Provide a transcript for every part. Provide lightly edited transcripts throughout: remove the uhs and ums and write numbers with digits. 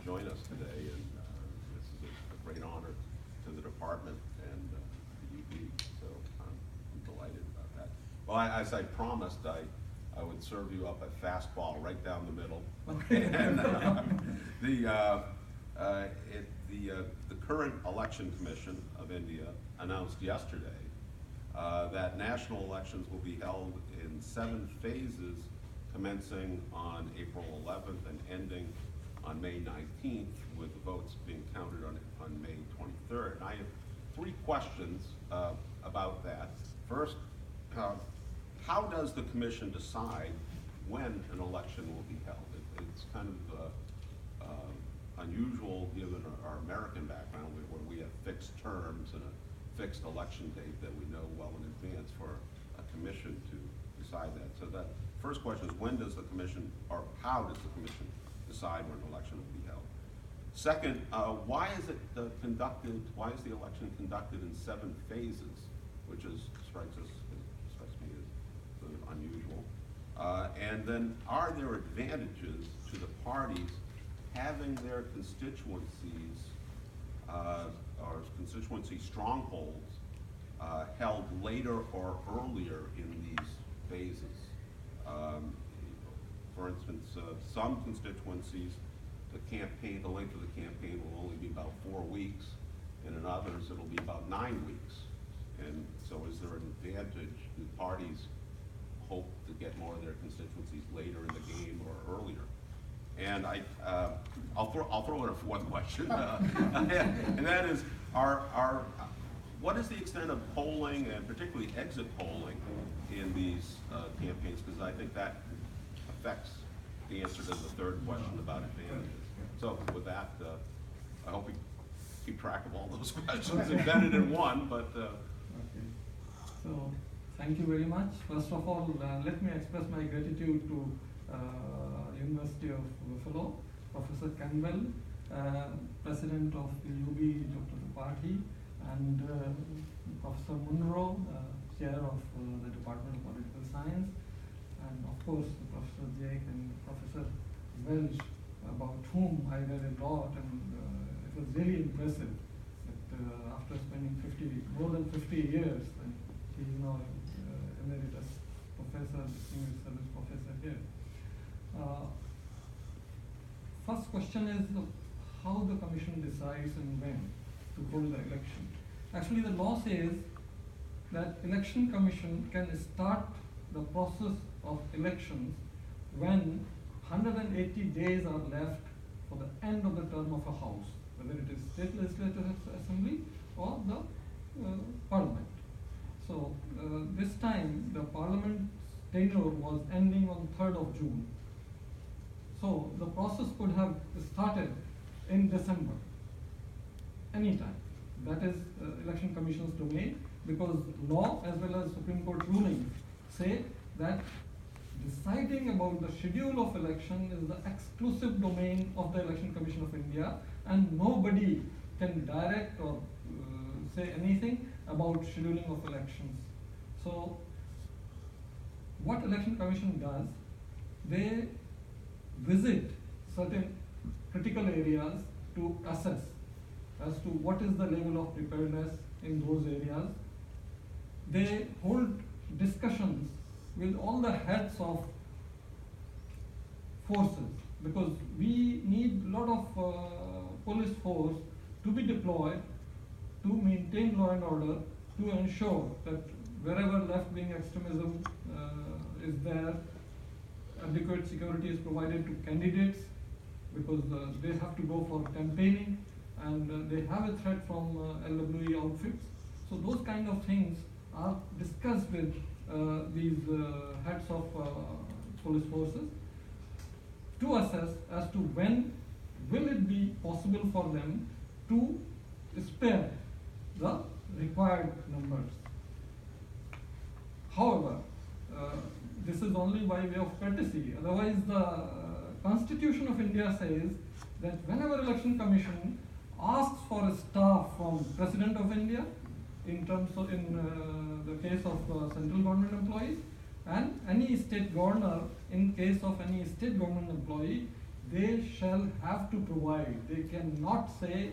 join us today, and this is a great honor to the department and the UB, so I'm delighted about that. Well, as I promised, I would serve you up a fastball right down the middle. And the current election commission of India announced yesterday that national elections will be held in 7 phases, commencing on April 11th and ending on May 19th, with the votes being counted on May 23rd. And I have 3 questions about that. First, how does the commission decide when an election will be held? It's kind of unusual given our American background, where we have fixed terms and a fixed election date that we know well in advance for a commission to decide that. So that first question is, when does the commission, or how does the commission decide when an election will be held? Second, why is the election conducted in 7 phases, which strikes me as sort of unusual. And then, are there advantages to the parties having their constituencies or constituency strongholds held later or earlier in these phases? For instance, some constituencies, the length of the campaign will only be about 4 weeks, and in others it'll be about 9 weeks. And so is there an advantage? Do parties hope to get more of their constituencies later in the game or earlier? And I'll throw in a 4th question, and that is, what is the extent of polling, and particularly exit polling, in these campaigns? Because I think that affects the answer to the 3rd question about advantages. So with that, I hope we keep track of all those questions embedded in one, but. Okay. So, thank you very much. First of all, let me express my gratitude to University of Buffalo, Professor Campbell, President of the UB, Dr. Tripathi, and Professor Munro, Chair of the Department of Political Science, and of course Professor Jake and Professor Welch, about whom I read a lot, and it was really impressive that after spending more than 50 years, and he is now emeritus professor, distinguished service professor here. First question is how the commission decides and when to hold the election. Actually, the law says that election commission can start the process of elections when 180 days are left for the end of the term of a house, whether it is state legislative assembly or the parliament. So this time the parliament's tenure was ending on 3rd of June. So the process could have started in December, anytime. That is election commission's domain, because law as well as Supreme Court rulings say that deciding about the schedule of election is the exclusive domain of the Election Commission of India, and nobody can direct or say anything about scheduling of elections. So what Election Commission does, they visit certain critical areas to assess as to what is the level of preparedness in those areas. They hold discussions with all the heads of forces, because we need a lot of police force to be deployed to maintain law and order, to ensure that wherever left-wing extremism is there, adequate security is provided to candidates, because they have to go for campaigning, and they have a threat from LWE outfits. So those kind of things are discussed with these heads of police forces to assess as to when will it be possible for them to spare the required numbers. However, this is only by way of courtesy. Otherwise, the Constitution of India says that whenever Election Commission asks for a staff from President of India, in terms of the case of central government employees, and any state governor in case of any state government employee, they shall have to provide. They cannot say,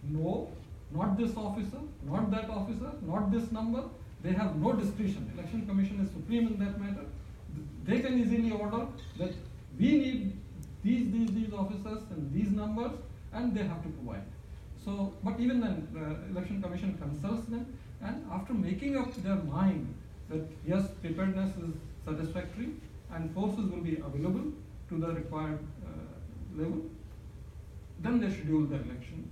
no, not this officer, not that officer, not this number. They have no discretion. Election Commission is supreme in that matter. They can easily order that we need these officers and these numbers, and they have to provide. So, but even then, the Election Commission consults them, and after making up their mind that yes, preparedness is satisfactory and forces will be available to the required level, then they schedule the election.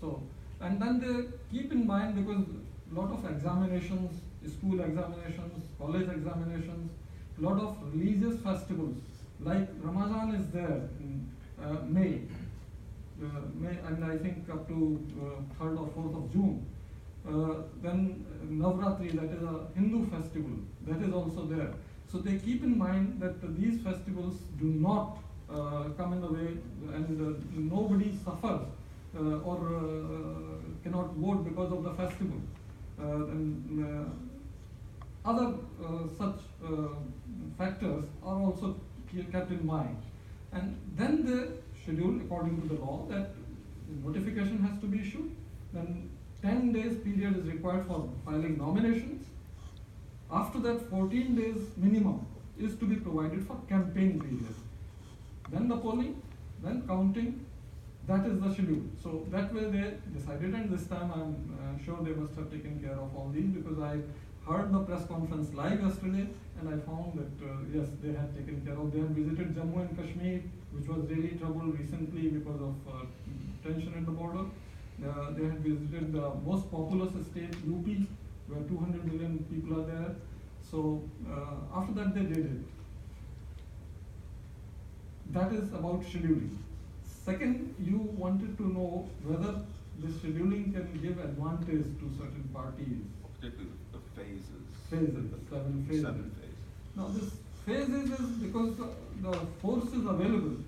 So, and then they keep in mind, because a lot of examinations, school examinations, college examinations, a lot of religious festivals, like Ramadan is there in May, and I think up to 3rd or 4th of June. Then Navratri, that is a Hindu festival, that is also there. So they keep in mind that these festivals do not come in the way, and nobody suffers or cannot vote because of the festival. And other such factors are also kept in mind. And then they schedule according to the law that notification has to be issued. Then 10 days period is required for filing nominations. After that, 14 days minimum is to be provided for campaign period. Then the polling, then counting, that is the schedule. So that way they decided, and this time I'm sure they must have taken care of all these, because I heard the press conference live yesterday, and I found that yes, they had taken care of. They had visited Jammu and Kashmir, which was really troubled recently because of tension at the border. They had visited the most populous state, U.P., where 200 million people are there. So after that they did it. That is about scheduling. Second, you wanted to know whether the scheduling can give advantage to certain parties. Particularly the phases. Phases, the 7 phases. 7 phases. Now this phases is because the forces available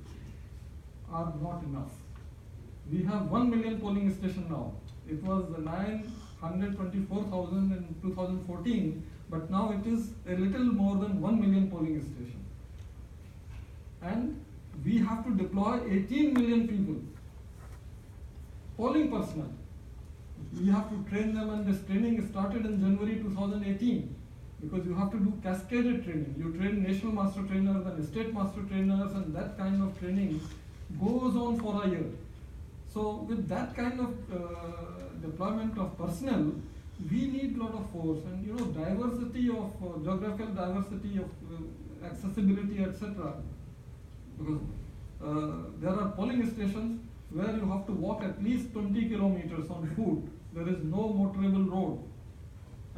are not enough. We have 1 million polling stations now. It was 924,000 in 2014, but now it is a little more than 1 million polling stations. And we have to deploy 18 million people, polling personnel. We have to train them, and this training started in January 2018, because you have to do cascaded training. You train national master trainers and state master trainers, and that kind of training goes on for a year. So with that kind of deployment of personnel, we need a lot of force, and diversity of geographical diversity of accessibility, etc. Because there are polling stations where you have to walk at least 20 kilometers on foot. There is no motorable road.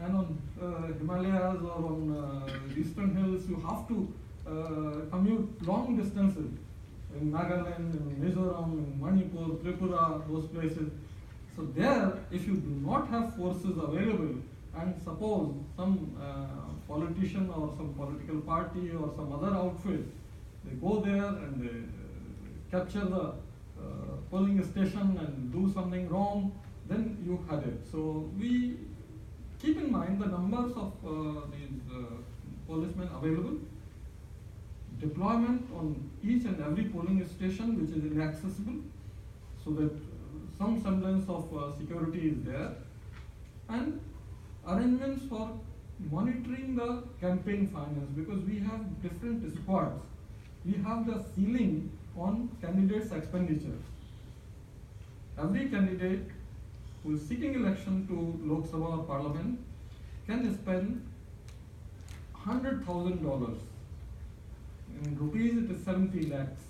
And on Himalayas or on eastern hills, you have to commute long distances. In Nagaland, in Mizoram, in Manipur, Tripura, those places. So there, if you do not have forces available, and suppose some politician or some political party or some other outfit, they go there and they capture the polling station and do something wrong, then you had it. So we keep in mind the numbers of these policemen available, deployment on each and every polling station which is inaccessible, so that some semblance of security is there, and arrangements for monitoring the campaign finance, because we have different squads. We have the ceiling on candidates' expenditure. Every candidate who is seeking election to Lok Sabha or Parliament can spend $100,000. In rupees it is 70 lakhs.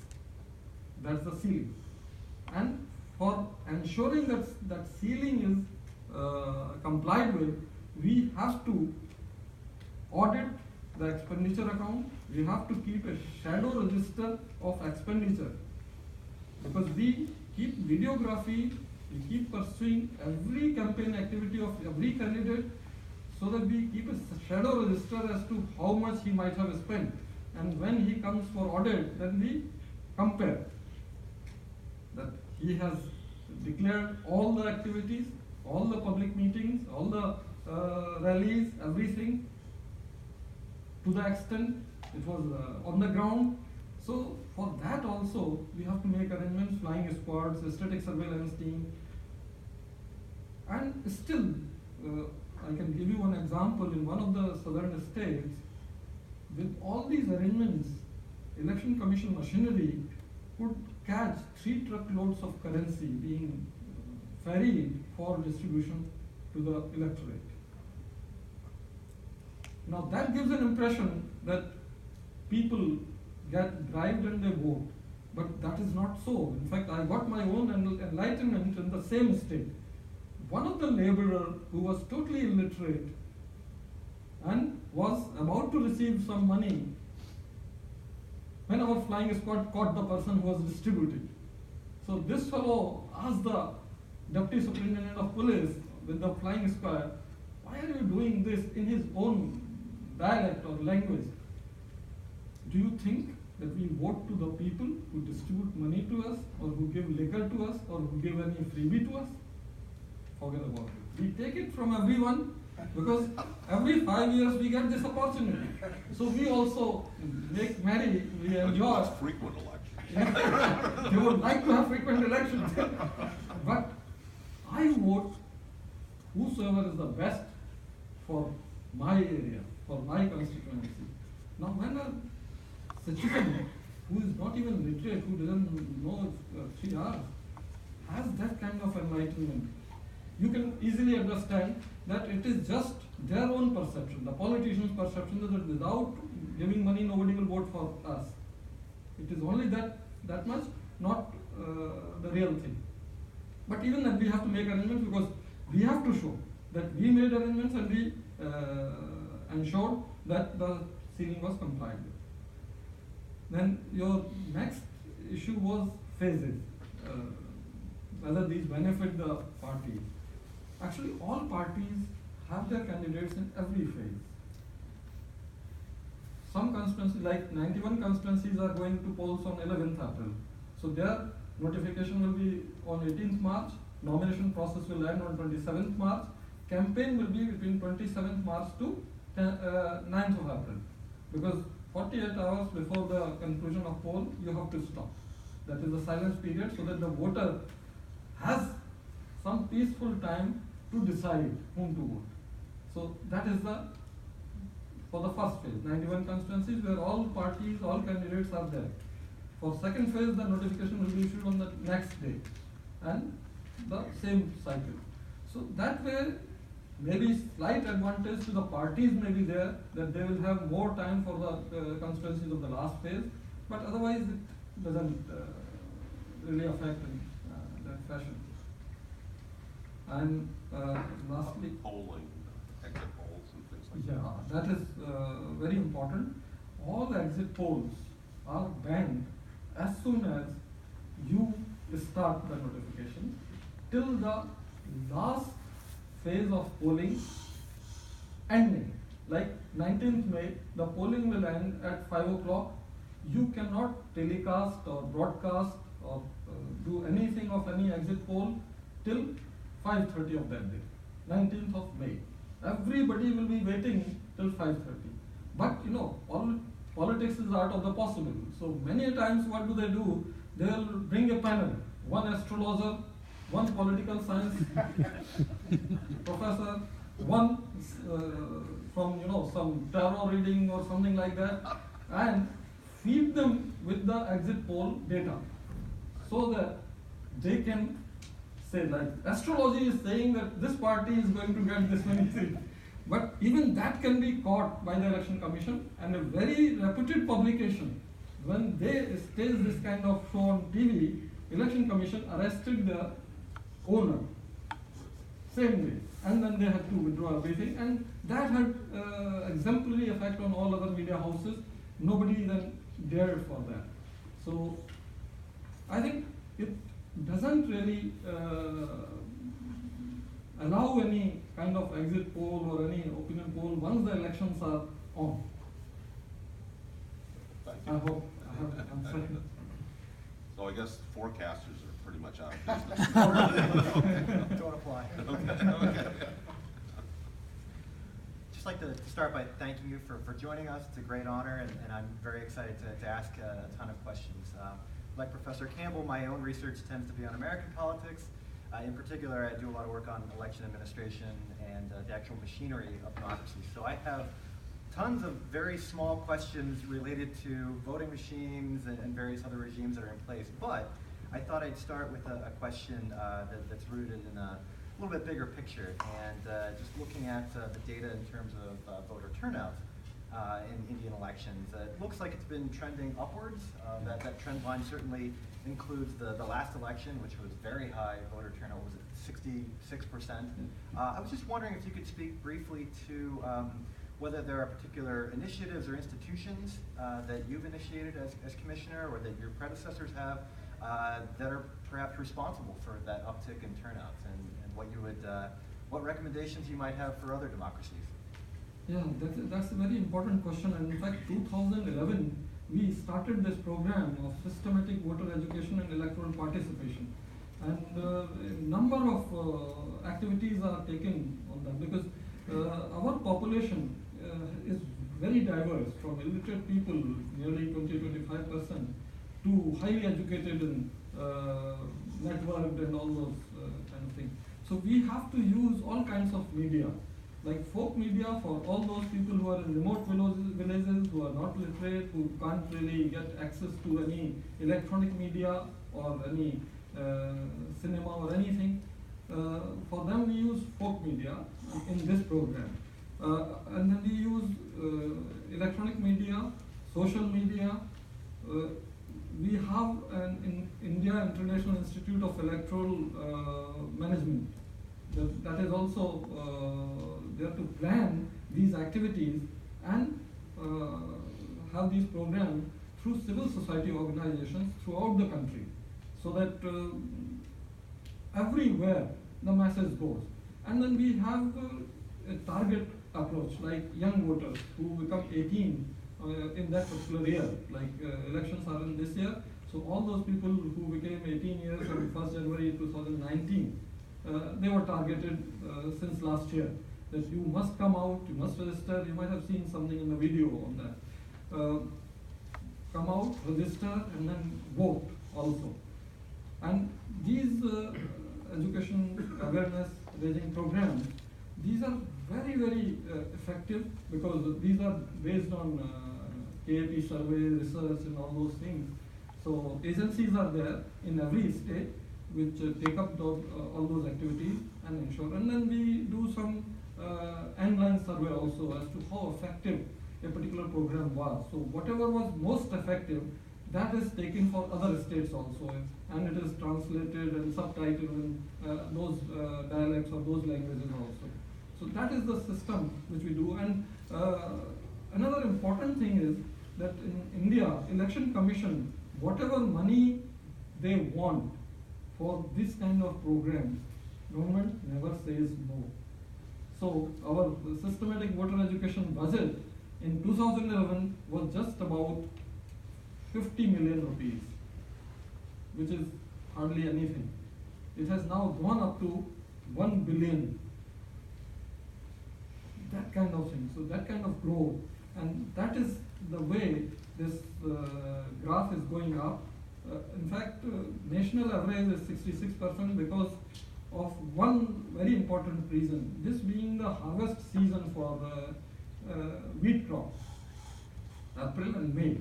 That's the ceiling. And for ensuring that that ceiling is complied with, we have to audit the expenditure account. We have to keep a shadow register of expenditure, because we keep videography, we keep pursuing every campaign activity of every candidate, so that we keep a shadow register as to how much he might have spent. And when he comes for audit, then we compare that he has declared all the activities, all the public meetings, all the rallies, everything to the extent it was on the ground, So for that also, we have to make arrangements, flying squads, static surveillance team. And still, I can give you one example. In one of the southern states, with all these arrangements, election commission machinery could catch 3 truckloads of currency being ferried for distribution to the electorate. Now that gives an impression that people get bribed and they vote, but that is not so. In fact, I got my own enlightenment in the same state. One of the laborers who was totally illiterate and was about to receive some money when our flying squad caught the person who was distributing. So this fellow asked the deputy superintendent of police with the flying squad, why are you doing this in his own dialect or language? Do you think that we vote to the people who distribute money to us, or who give liquor to us, or who give any freebie to us? Forget about it. We take it from everyone because every 5 years we get this opportunity. So we also make merry, we enjoy. It's frequent elections. They would like to have frequent elections. But I vote whosoever is the best for my area, for my constituency. Now when a citizen who is not even literate, who doesn't know 3 hours, has that kind of enlightenment, you can easily understand that it is just their own perception, the politician's perception, that without giving money nobody will vote for us. It is only that much, not the real thing. But even then we have to make arrangements, because we have to show that we made arrangements and we ensured that the ceiling was complied with. Then your next issue was phases, whether these benefit the parties. Actually, all parties have their candidates in every phase. Some constituencies, like 91 constituencies, are going to polls on 11th April. So their notification will be on 18th March, nomination process will end on 27th March, campaign will be between 27th March to 9th of April. Because 48 hours before the conclusion of poll, you have to stop. That is the silence period, so that the voter has some peaceful time to decide whom to vote. So that is for the first phase, 91 constituencies where all parties, all candidates are there. For second phase, the notification will be issued on the next day and the same cycle. So that way, maybe slight advantage to the parties may be there, that they will have more time for the constituencies of the last phase, but otherwise it doesn't really affect in that fashion. And lastly, polling, exit polls and things like yeah, that is very important. All exit polls are banned as soon as you start the notification till the last phase of polling ending. Like 19th May, the polling will end at 5 o'clock. You cannot telecast or broadcast or do anything of any exit poll till 5:30 of that day, 19th of May. Everybody will be waiting till 5:30. But you know, politics is art of the possible. So many times what do? They will bring a panel, one astrologer, one political science professor, one from some tarot reading or something like that, and feed them with the exit poll data, so that they can say, like, astrology is saying that this party is going to get this many seats. But even that can be caught by the election commission, and a very reputed publication, when they stage this kind of show on TV, election commission arrested the owner same day, and then they had to withdraw everything, and that had exemplary effect on all other media houses. Nobody then dared for that. So I think it doesn't really allow any kind of exit poll or any opinion poll once the elections are on. I hope I have answered. So I guess forecasters are pretty much out of business. Don't apply. Okay. just like to start by thanking you for joining us. It's a great honor, and I'm very excited to ask a ton of questions. Like Professor Campbell, my own research tends to be on American politics. In particular, I do a lot of work on election administration and the actual machinery of democracy. So I have tons of very small questions related to voting machines and various other regimes that are in place. But I thought I'd start with a question that's rooted in a little bit bigger picture, and just looking at the data in terms of voter turnout in Indian elections. It looks like it's been trending upwards. That trend line certainly includes the last election, which was very high voter turnout. Was it 66%? I was just wondering if you could speak briefly to whether there are particular initiatives or institutions that you've initiated as commissioner, or that your predecessors have, that are perhaps responsible for that uptick in turnouts, and what you would, what recommendations you might have for other democracies. Yeah, that's a very important question. And in fact, 2011, we started this program of systematic voter education and electoral participation. And a number of activities are taken on that, because our population is very diverse, from illiterate people, nearly 20-25%, to highly educated and networked and all those kind of things. So we have to use all kinds of media, like folk media for all those people who are in remote villages, who are not literate, who can't really get access to any electronic media or any cinema or anything. For them we use folk media in this program. And then we use electronic media, social media. We have in India International Institute of Electoral Management. That is also there to plan these activities and have these programs through civil society organizations throughout the country, so that everywhere the message goes. And then we have a target approach, like young voters who become 18 in that particular year, like elections are in this year. So all those people who became 18 years on 1st January 2019, they were targeted since last year, that you must come out, you must register. You might have seen something in the video on that. Come out, register, and then vote also. And these education awareness raising programs, these are very, very effective, because these are based on KAP survey, research, and all those things. So agencies are there in every state which take up all those activities and ensure. And then we do some end-line survey also as to how effective a particular program was. So whatever was most effective, that is taken for other states also, and it is translated and subtitled in those dialects or those languages also. So that is the system which we do. And another important thing is that in India, Election Commission, whatever money they want for this kind of programs, government never says no. So our systematic voter education budget in 2011 was just about 50 million rupees, which is hardly anything. It has now gone up to 1 billion. That kind of thing, so that kind of growth, and that is the way this graph is going up. In fact, national average is 66% because of one very important reason, this being the harvest season for the wheat crop, April and May.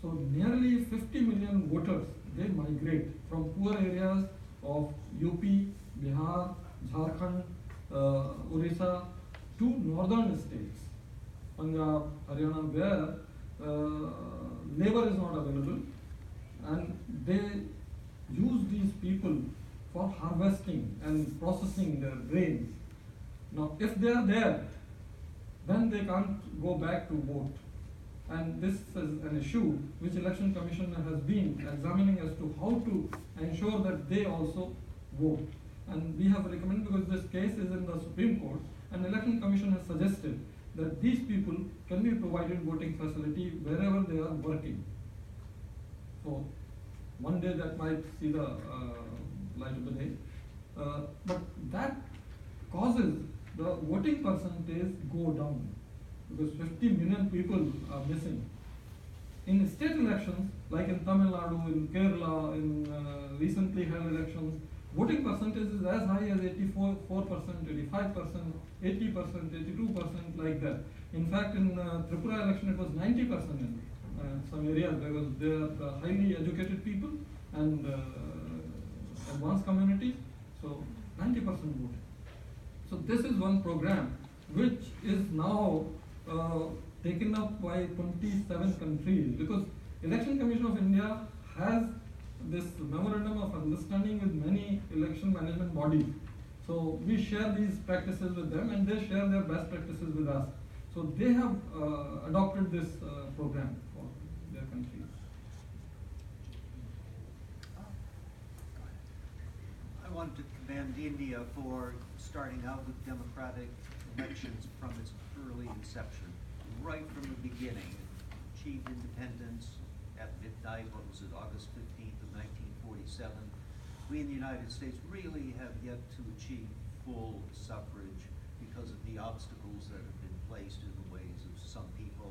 So nearly 50 million voters, they migrate from poor areas of UP, Bihar, Jharkhand, Orissa, to northern states, Punjab, Haryana, where labor is not available, and they use these people for harvesting and processing their grains. Now, if they are there, then they can't go back to vote. And this is an issue which Election Commission has been examining as to how to ensure that they also vote. And we have recommended, because this case is in the Supreme Court, and Election Commission has suggested that these people can be provided voting facility wherever they are working. So one day that might see the light of the day. But that causes the voting percentage go down because 50 million people are missing. In state elections, like in Tamil Nadu, in Kerala, in recently held elections, voting percentage is as high as 84%, 85%, 80%, 82%, like that. In fact, in Tripura election, it was 90% in some areas because they are highly educated people and advanced communities, so 90% voting. So this is one program which is now taken up by 27 countries because Election Commission of India has this memorandum of understanding with many election management bodies. So we share these practices with them and they share their best practices with us. So they have adopted this program for their countries. I wanted to commend India for starting out with democratic elections from its early inception, right from the beginning. It achieved independence at midnight, what was it, August 15th of 1947. We in the United States really have yet to achieve full suffrage because of the obstacles that have been placed in the ways of some people.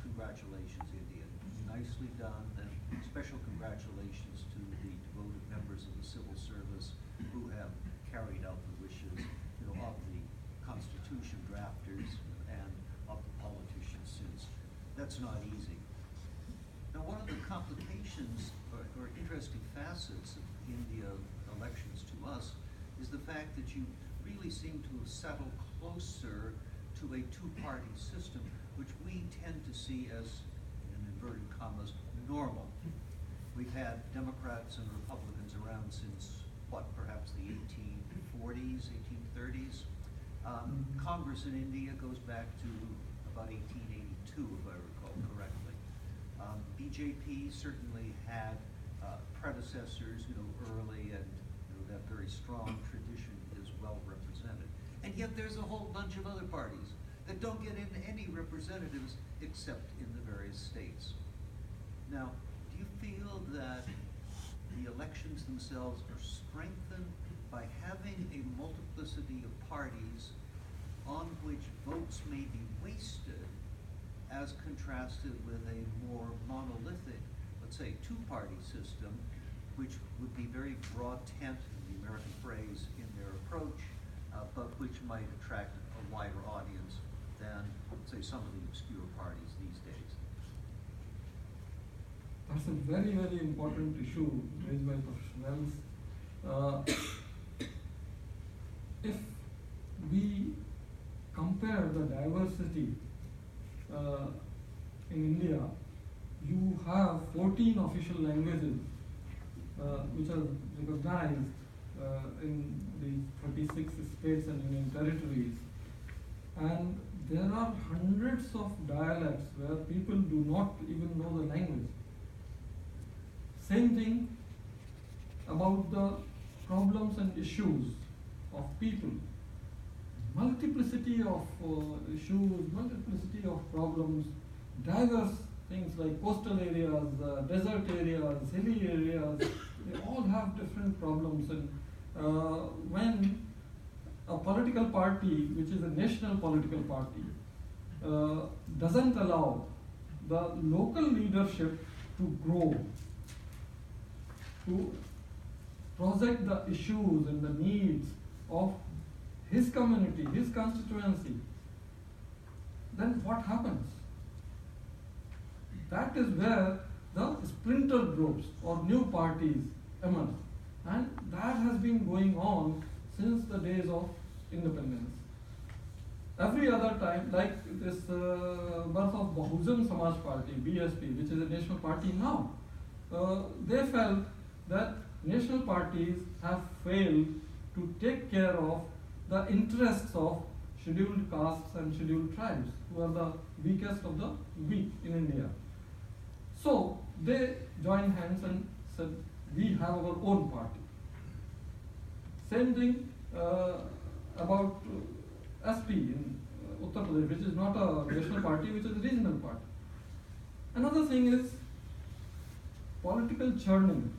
Congratulations, India. Nicely done, and special congratulations to the devoted members of the civil service who have carried out the wishes, of the Constitution drafters and of the politicians since. That's not easy. Now, one of the complications or interesting facets of India elections to us is the fact that you really seem to have settled closer to a two-party system, which we tend to see as, in inverted commas, normal. We've had Democrats and Republicans around since, perhaps the 1840s, 1830s. Congress in India goes back to about 1882, if I recall correctly. BJP certainly had predecessors, early, and that very strong tradition is well represented. And yet there's a whole bunch of other parties that don't get in any representatives except in the various states. Now, do you feel that the elections themselves are strengthened by having a multiplicity of parties on which votes may be wasted as contrasted with a more monolithic, let's say, two-party system, which would be very broad tent, the American phrase, in their approach, but which might attract a wider audience than, say, some of the obscure parties these days? That's a very, very important issue raised by professionals. If we compare the diversity in India, you have 14 official languages which are recognized in the 36 states and union territories. And there are hundreds of dialects where people do not even know the language. Same thing about the problems and issues of people. Multiplicity of issues, multiplicity of problems, diverse things like coastal areas, desert areas, hilly areas, they all have different problems. And when a political party, which is a national political party, doesn't allow the local leadership to grow, to project the issues and the needs of his community, his constituency, then what happens? That is where the splinter groups or new parties emerge. And that has been going on since the days of independence. Every other time, like this birth of Bahujan Samaj Party, BSP, which is a national party now, they felt that national parties have failed to take care of the interests of scheduled castes and scheduled tribes, who are the weakest of the weak in India. So they joined hands and said, we have our own party. Same thing about SP in Uttar Pradesh, which is not a national party, which is a regional party. Another thing is political churning.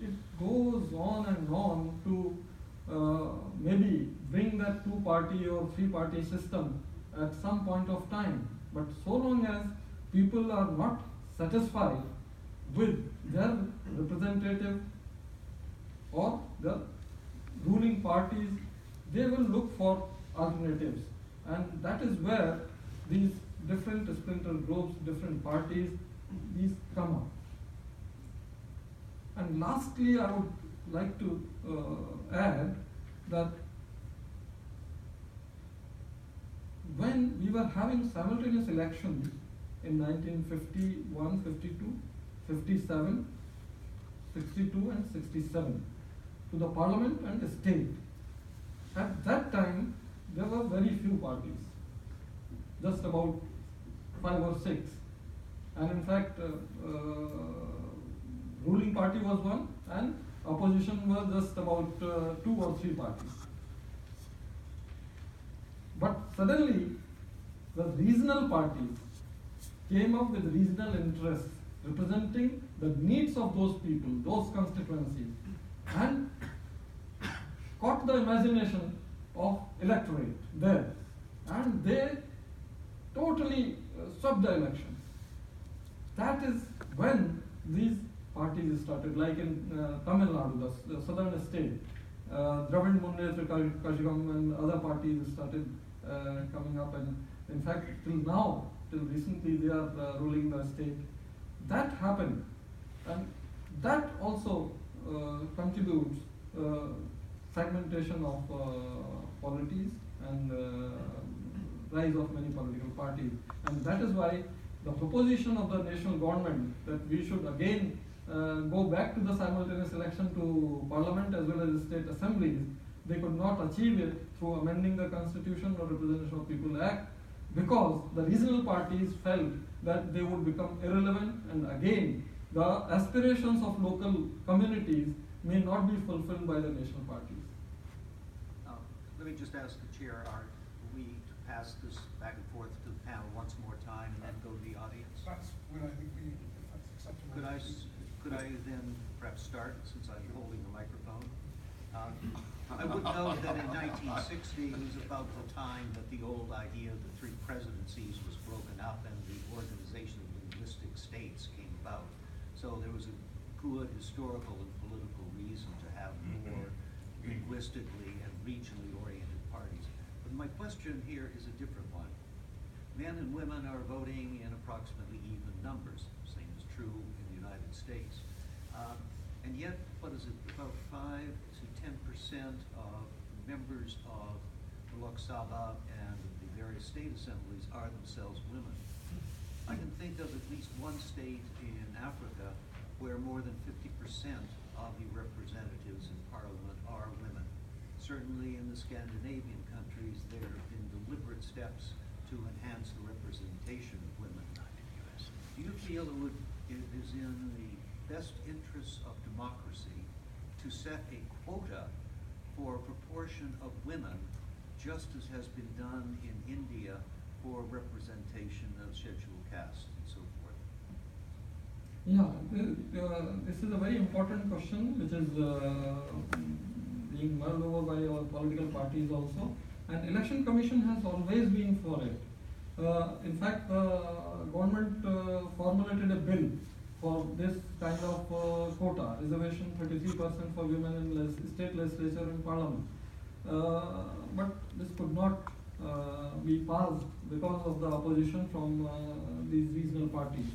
It goes on and on to maybe bring that two-party two-party or three-party system at some point of time. But so long as people are not satisfied with their representative or the ruling parties, they will look for alternatives. And that is where these different splinter groups, different parties, these come up. And lastly, I would like to add that when we were having simultaneous elections in 1951, 52, 57, 62 and 67 to the parliament and the state, at that time there were very few parties, just about 5 or 6. And in fact, ruling party was one and opposition was just about 2 or 3 parties. But suddenly, the regional parties came up with regional interests representing the needs of those people, those constituencies, and caught the imagination of electorate there. And they totally swept the elections. That is when these parties started, like in Tamil Nadu, the southern state. Dravid Munnetra Kazhagam and other parties started coming up, and in fact till now, till recently, they are ruling the state. That happened, and that also contributes fragmentation of polities and rise of many political parties. And that is why the proposition of the national government that we should again go back to the simultaneous election to parliament as well as the state assemblies, they could not achieve it through amending the constitution or Representation of People Act, because the regional parties felt that they would become irrelevant, and again the aspirations of local communities may not be fulfilled by the national parties. Let me just ask the chair, are we to pass this back and forth to the panel once more time and then go to the audience? That's when I think if that's acceptable. Could I then perhaps start, since I'm holding the microphone? I would note that in 1960 was about the time that the old idea of the 3 presidencies was broken up and the organization of linguistic states came about. So there was a good historical and political reason to have more linguistically and regionally oriented parties. But my question here is a different one. Men and women are voting in approximately even numbers. Same is true in the United States. And yet, what is it, about 5 to 10% of members of the Lok Sabha and the various state assemblies are themselves women. I can think of at least one state in Africa where more than 50% of the representatives in parliament are women. Certainly in the Scandinavian countries, there have been deliberate steps to enhance the representation of women. Do you feel it is in the best interests of democracy to set a quota for a proportion of women, just as has been done in India for representation of scheduled castes and so forth? Yeah, this is a very important question, which is being mulled over by our political parties also. And Election Commission has always been for it. In fact, the government formulated a bill for this kind of quota, reservation 33% for women in state legislature and parliament. But this could not be passed because of the opposition from these regional parties.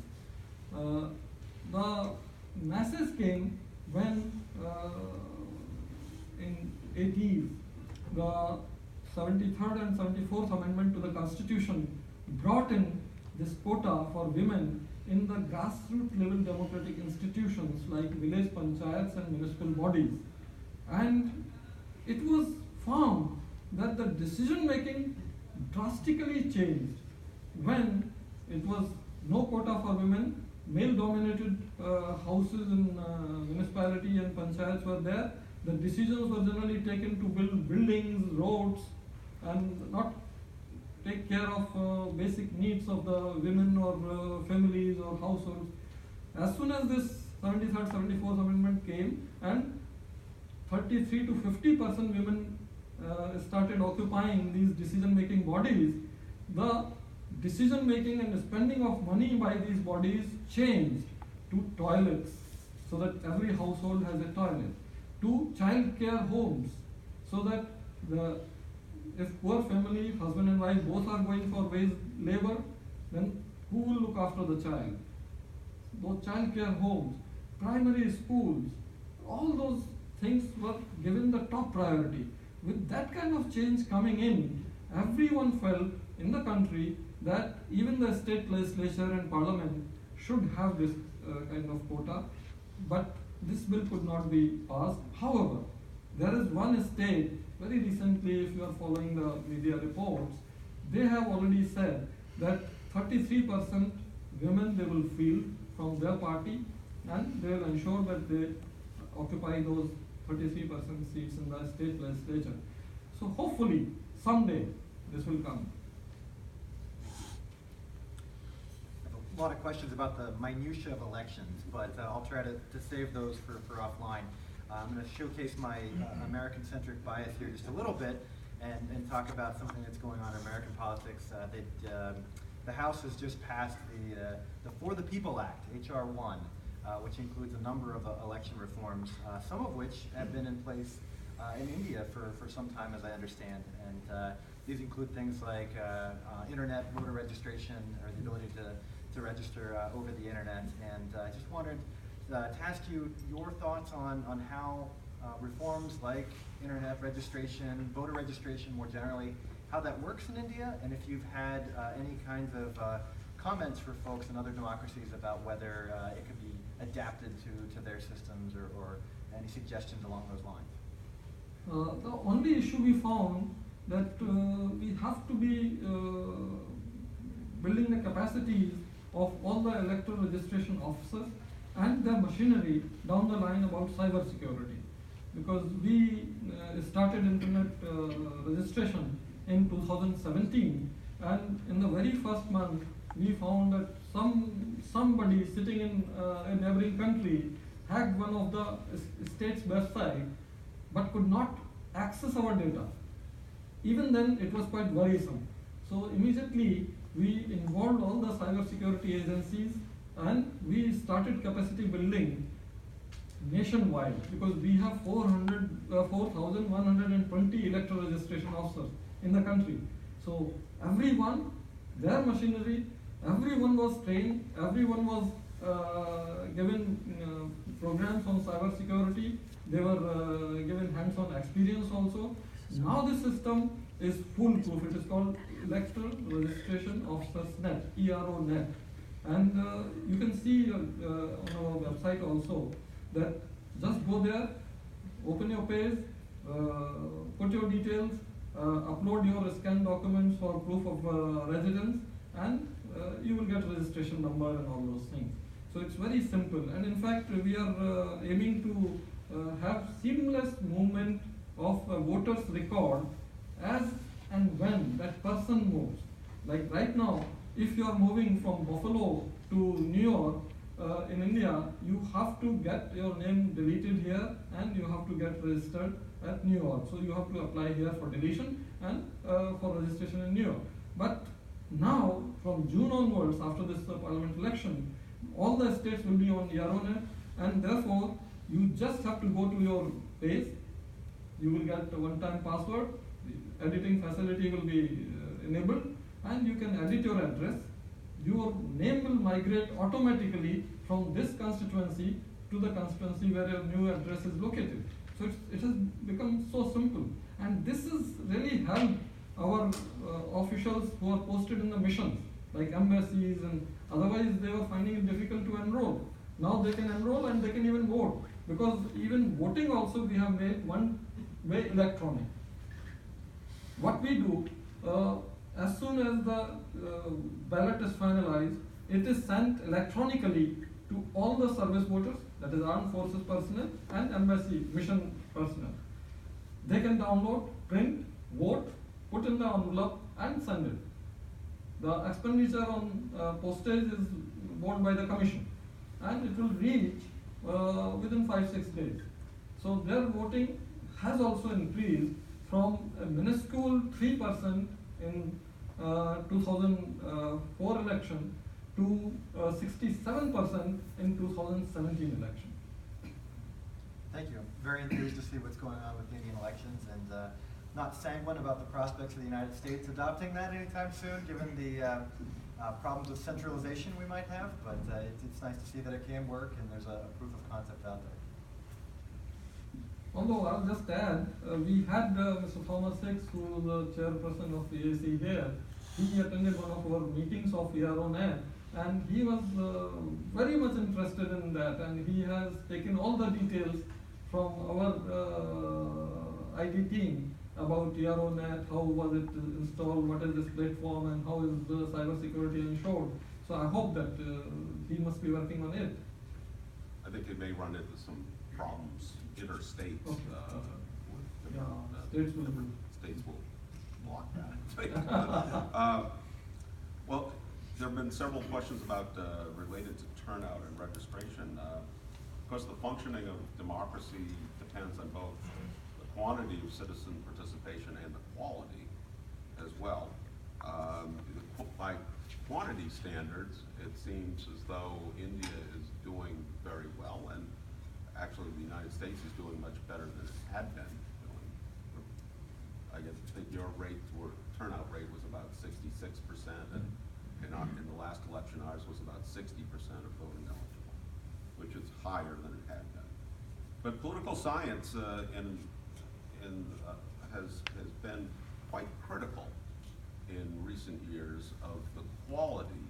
The masses came when in 80s, the 73rd and 74th Amendment to the Constitution brought in this quota for women in the grassroots level democratic institutions like village panchayats and municipal bodies. And it was found that the decision making drastically changed when it was no quota for women, male dominated houses in municipality and panchayats were there. The decisions were generally taken to build buildings, roads, and not take care of basic needs of the women or families or households. As soon as this 73rd, 74th Amendment came, and 33 to 50% women started occupying these decision-making bodies, the decision-making and spending of money by these bodies changed to toilets, so that every household has a toilet, to child care homes, so that if poor family, husband and wife both are going for wage labor, then who will look after the child? Those child care homes, primary schools, all those things were given the top priority. With that kind of change coming in, everyone felt in the country that even the state legislature and parliament should have this kind of quota, but this bill could not be passed. However, there is one state, very recently, if you are following the media reports, they have already said that 33% women they will field from their party, and they will ensure that they occupy those 33% seats in the state legislature. So hopefully, someday, this will come. I have a lot of questions about the minutiae of elections, but I'll try to save those for offline. I'm going to showcase my American-centric bias here just a little bit and talk about something that's going on in American politics. The House has just passed the For the People Act, H.R. 1, which includes a number of election reforms, some of which have been in place in India for some time, as I understand. And these include things like internet voter registration, or the ability to register over the internet. And I just wanted to ask you your thoughts on how reforms like internet registration, voter registration more generally, how that works in India, and if you've had any kinds of comments for folks in other democracies about whether it could be adapted to their systems, or any suggestions along those lines. The only issue we found that we have to be building the capacities of all the electoral registration officers and their machinery down the line about cyber security, because we started internet registration in 2017, and in the very first month we found that somebody sitting in a neighboring country hacked one of the state's website but could not access our data. Even then it was quite worrisome. So immediately we involved all the cybersecurity agencies and we started capacity building nationwide, because we have 4,120 electoral registration officers in the country. So everyone, their machinery, everyone was trained, everyone was given programs on cyber security. They were given hands-on experience also. Now this system is foolproof. It is called Electoral Registration Officers Net, ERO Net. And you can see on our website also that just go there, open your page, put your details, upload your scanned documents for proof of residence, and you will get registration number and all those things. So it's very simple, and in fact we are aiming to have seamless movement of a voter's record as and when that person moves. Like right now, if you are moving from Buffalo to New York in India, you have to get your name deleted here and you have to get registered at New York. So you have to apply here for deletion and for registration in New York. But now, from June onwards, after this parliament election, all the states will be on ERONet, and therefore you just have to go to your page. You will get a one-time password, the editing facility will be enabled, and you can edit your address. Your name will migrate automatically from this constituency to the constituency where your new address is located. So it has become so simple, and this has really helped our officials who are posted in the missions, like embassies, and otherwise they were finding it difficult to enroll. Now they can enroll and they can even vote, because even voting also we have made one way electronic. What we do, as soon as the ballot is finalized, it is sent electronically to all the service voters, that is armed forces personnel and embassy mission personnel. They can download, print, vote, put in the envelope and send it. The expenditure on postage is borne by the commission, and it will reach within 5-6 days. So their voting has also increased from a minuscule 3% in 2004 election to 67% in 2017 election. Thank you. Very enthused to see what's going on with the Indian elections, and not sanguine about the prospects of the United States adopting that anytime soon, given the problems with centralization we might have. But it's nice to see that it can work, and there's a proof of concept out there. Although I'll just add, we had Mr. Thomas Hicks, who was the chairperson of PAC here. He attended one of our meetings of ERONet, and he was very much interested in that, and he has taken all the details from our IT team about ERONet, how was it installed, what is this platform, and how is the cybersecurity ensured. So I hope that he must be working on it. I think it may run into some problems interstate. Okay. With Yeah, different states will block that. Well, there have been several questions about related to turnout and registration. Of course, the functioning of democracy depends on both the quantity of citizen participation and the quality as well. By quantity standards, it seems as though India is doing very well, and actually the United States is doing much better than it had been doing. I think your turnout rate was about 66%, and in the last election ours was about 60% of voting eligible, which is higher than it had been. But political science has been quite critical in recent years of the quality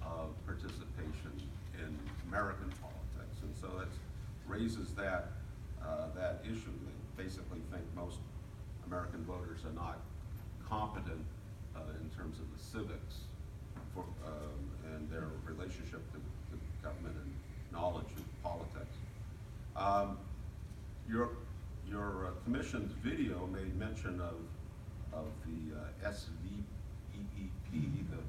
of participation in American politics, and so that raises that issue. They basically think most American voters are not competent in terms of the civics and their relationship to government and knowledge of politics. Your commission's video made mention of the SVEEP, the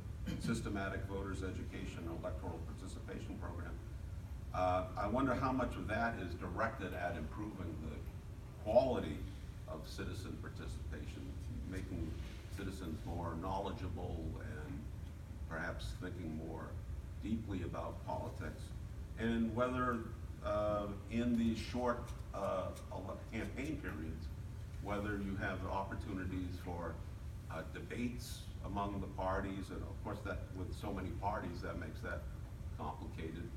Systematic Voters Education and Electoral Participation Program. I wonder how much of that is directed at improving the quality of citizen participation, making citizens more knowledgeable and perhaps thinking more deeply about politics, and whether in these short campaign periods, whether you have opportunities for debates among the parties, and of course that with so many parties that makes that complicated,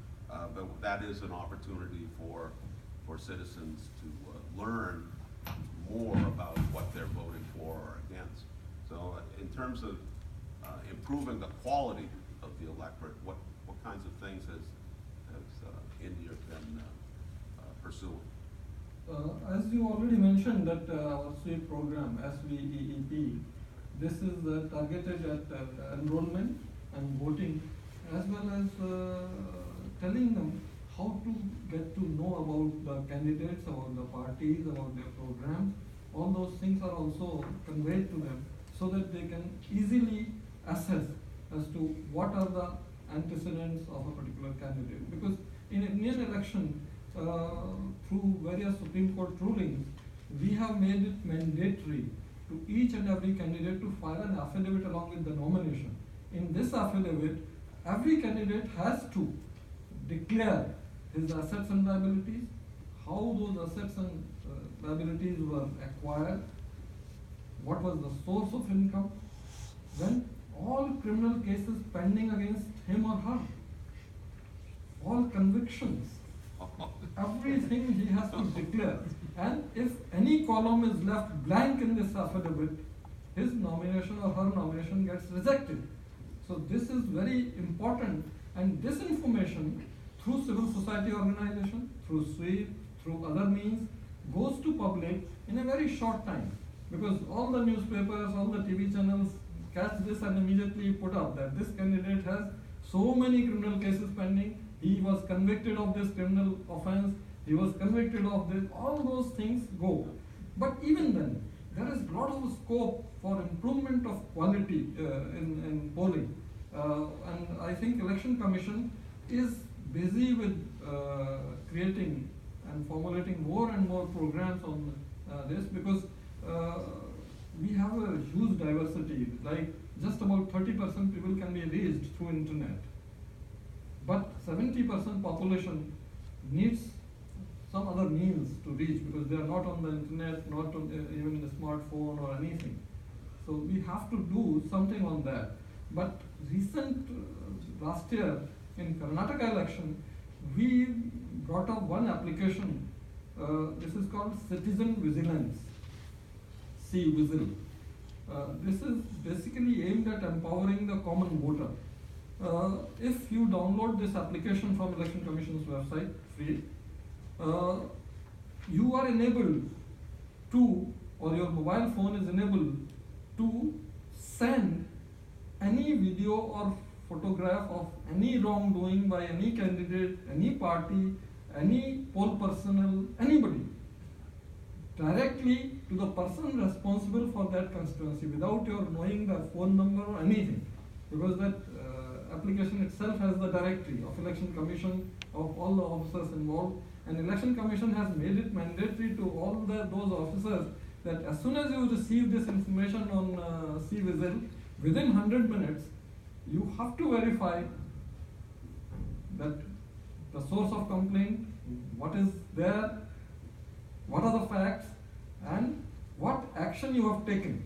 but that is an opportunity for citizens to learn more about what they're voting for or against. So in terms of improving the quality of the electorate, what kinds of things has India been pursuing? As you already mentioned that our SWEEP program, SVEEP, this is targeted at enrollment and voting, as well as telling them how to get to know about the candidates, about the parties, about their programs. All those things are also conveyed to them so that they can easily assess as to what are the antecedents of a particular candidate. Because in an Indian election, through various Supreme Court rulings, we have made it mandatory to each and every candidate to file an affidavit along with the nomination. In this affidavit, every candidate has to declare his assets and liabilities, how those assets and liabilities were acquired, what was the source of income, when all criminal cases pending against him or her, all convictions, everything he has to declare. And if any column is left blank in this affidavit, his nomination or her nomination gets rejected. So this is very important, and this information through civil society organization, through SWEEP, through other means, goes to public in a very short time, because all the newspapers, all the TV channels catch this and immediately put up that this candidate has so many criminal cases pending, he was convicted of this criminal offense, he was convicted of this, all those things go. But even then, there is a lot of scope for improvement of quality in polling. And I think Election Commission is busy with creating and formulating more and more programs on this, because we have a huge diversity, like just about 30% people can be reached through internet. But 70% population needs some other means to reach because they are not on the internet, not on, even in a smartphone or anything. So we have to do something on that. But last year in Karnataka election, we brought up one application. This is called Citizen Vigilance, C-Vigil. This is basically aimed at empowering the common voter. If you download this application from Election Commission's website, free, you are enabled to, or your mobile phone is enabled to send any video or photograph of any wrongdoing by any candidate, any party, any poll personnel, anybody, directly to the person responsible for that constituency without your knowing the phone number or anything. Because that application itself has the directory of Election Commission, of all the officers involved, and Election Commission has made it mandatory to all those officers that as soon as you receive this information on C-Vigil, within 100 minutes, you have to verify that the source of complaint, what is there, what are the facts, and what action you have taken,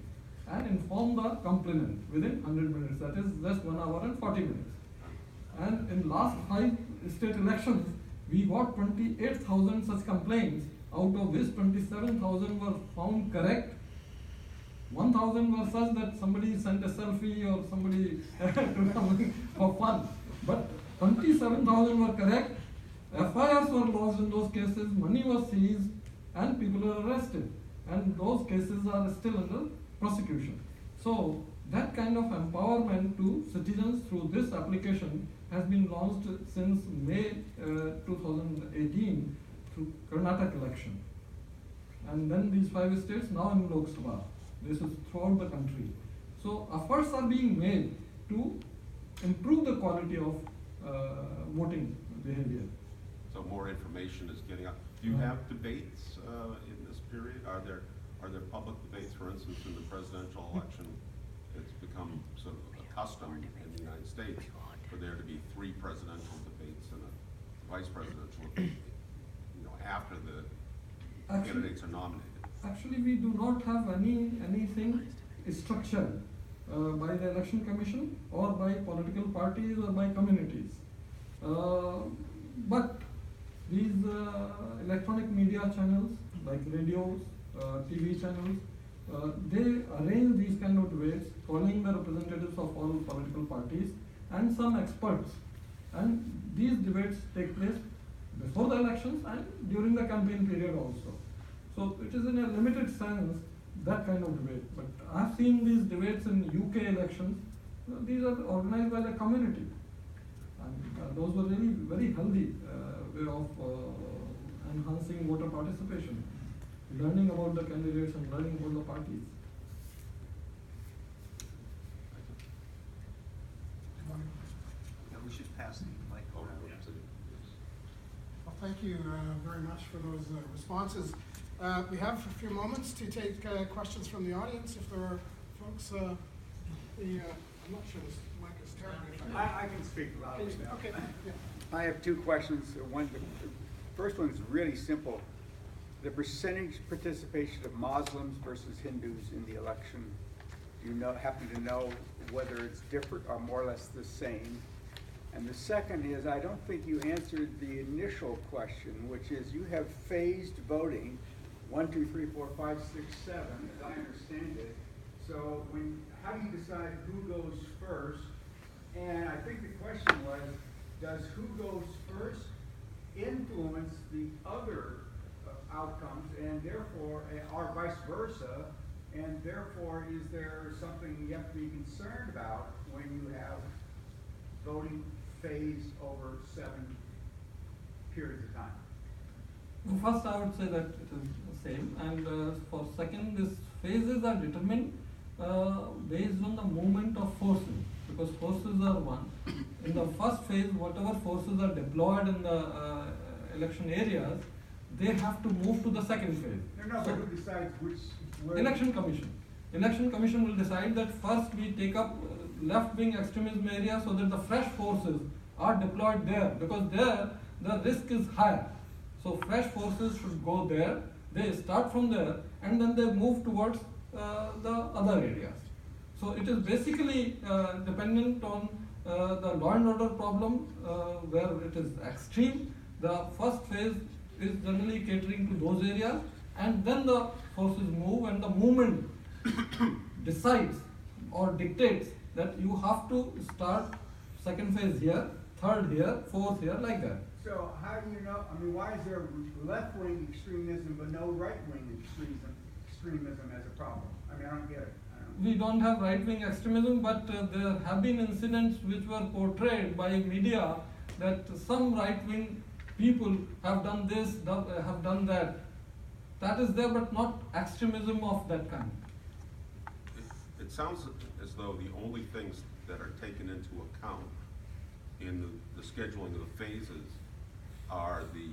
and inform the complainant within 100 minutes. That is just 1 hour and 40 minutes. And in last 5 state elections, we got 28,000 such complaints, out of which 27,000 were found correct. 1,000 were such that somebody sent a selfie or somebody for fun. But 27,000 were correct. FIRs were lodged in those cases, money was seized, and people were arrested. And those cases are still under prosecution. So that kind of empowerment to citizens through this application has been launched since May 2018 through Karnataka election. And then these 5 states now in Lok Sabha. This is throughout the country. So efforts are being made to improve the quality of voting behavior. So more information is getting out. Do you have debates in this period? Are there public debates, for instance, in the presidential election? It's become sort of a custom in the United States for there to be 3 presidential debates and a vice presidential debate, after the candidates are nominated. Actually, we do not have anything structured by the Election Commission or by political parties or by communities. But these electronic media channels like radios, TV channels, they arrange these kind of debates, calling the representatives of all political parties and some experts. And these debates take place before the elections and during the campaign period also. So it is in a limited sense that kind of debate. But I've seen these debates in UK elections. These are organized by the community. And those were really very healthy way of enhancing voter participation, learning about the candidates and learning about the parties. Yeah, we should pass the mic around. Well, thank you very much for those responses. We have a few moments to take questions from the audience. If there are folks, I'm not sure this mic is terribly. I can speak loudly now. Okay. Yeah. I have 2 questions. The first one is really simple. The percentage participation of Muslims versus Hindus in the election, do you happen to know whether it's different or more or less the same? And the second is, I don't think you answered the initial question, which is you have phased voting, 1, 2, 3, 4, 5, 6, 7, as I understand it. So how do you decide who goes first? And I think the question was, does who goes first influence the other outcomes, and therefore, or vice versa, and therefore, is there something you have to be concerned about when you have voting phased over 7 periods of time? First, I would say that it is the same, and for second, these phases are determined based on the movement of forces, because forces are one. In the first phase, whatever forces are deployed in the election areas, they have to move to the second phase. No, So- but who decides which, where? Election Commission. Election Commission will decide that first we take up left-wing extremism area so that the fresh forces are deployed there, because there the risk is higher. So fresh forces should go there, they start from there, and then they move towards the other areas. So it is basically dependent on the law and order problem where it is extreme. The first phase is generally catering to those areas, and then the forces move, and the movement decides or dictates that you have to start second phase here, third here, fourth here, like that. So how do you know, I mean, why is there left-wing extremism but no right-wing extremism as a problem? I mean, I don't get it. We don't have right-wing extremism, but there have been incidents which were portrayed by media that some right-wing people have done this, have done that. That is there, but not extremism of that kind. It sounds as though the only things that are taken into account in the scheduling of the phases are the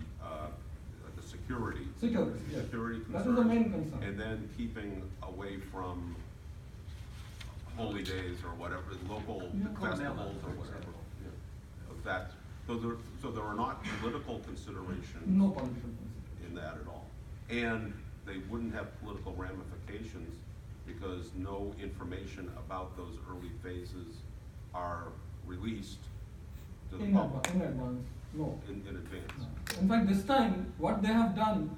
security. Security, yes. Security That concerns. is the main concern. And then keeping away from holy days or whatever, local Yeah. festivals or For whatever. example. Yeah. Of that, so there are not political considerations No political consideration. in that at all. And they wouldn't have political ramifications because no information about those early phases are released to the In public advance, no. in advance. In fact, this time, what they have done,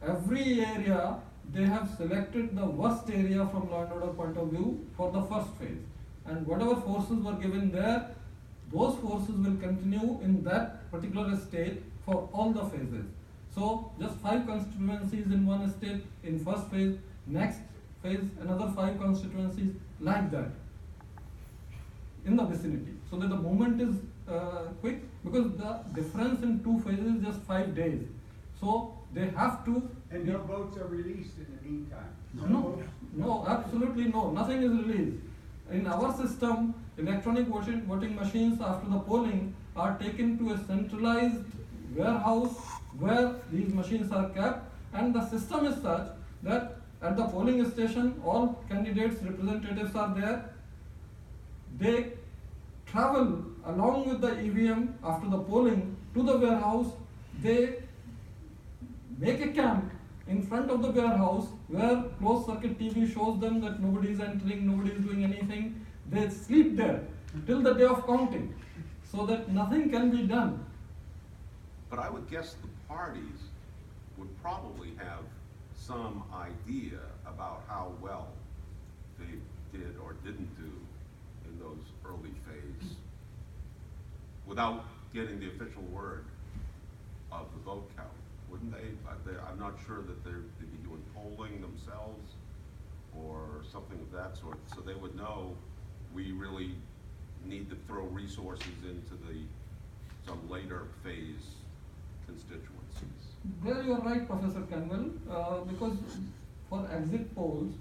every area, they have selected the worst area from law and order point of view for the first phase. And whatever forces were given there, those forces will continue in that particular state for all the phases. So, just 5 constituencies in one state in first phase, next phase, another 5 constituencies, like that, in the vicinity. So that the movement is quick, because the difference in 2 phases is just 5 days. So they have to. And no votes are released in the meantime? No, votes? no, absolutely no. Nothing is released. In our system, electronic voting machines after the polling are taken to a centralized warehouse where these machines are kept, and the system is such that at the polling station, all candidates' representatives are there. They travel along with the EVM after the polling to the warehouse. They make a camp in front of the warehouse where closed circuit TV shows them that nobody is entering, nobody is doing anything. They sleep there till the day of counting, so that nothing can be done. But I would guess the parties would probably have some idea about how well they did or didn't do in those early phases without getting the official word of the vote count, wouldn't they? I'm not sure that they'd be doing polling themselves or something of that sort, so they would know we really need to throw resources into some later phase constituencies. There you are right, Professor Canwell, because for exit polls,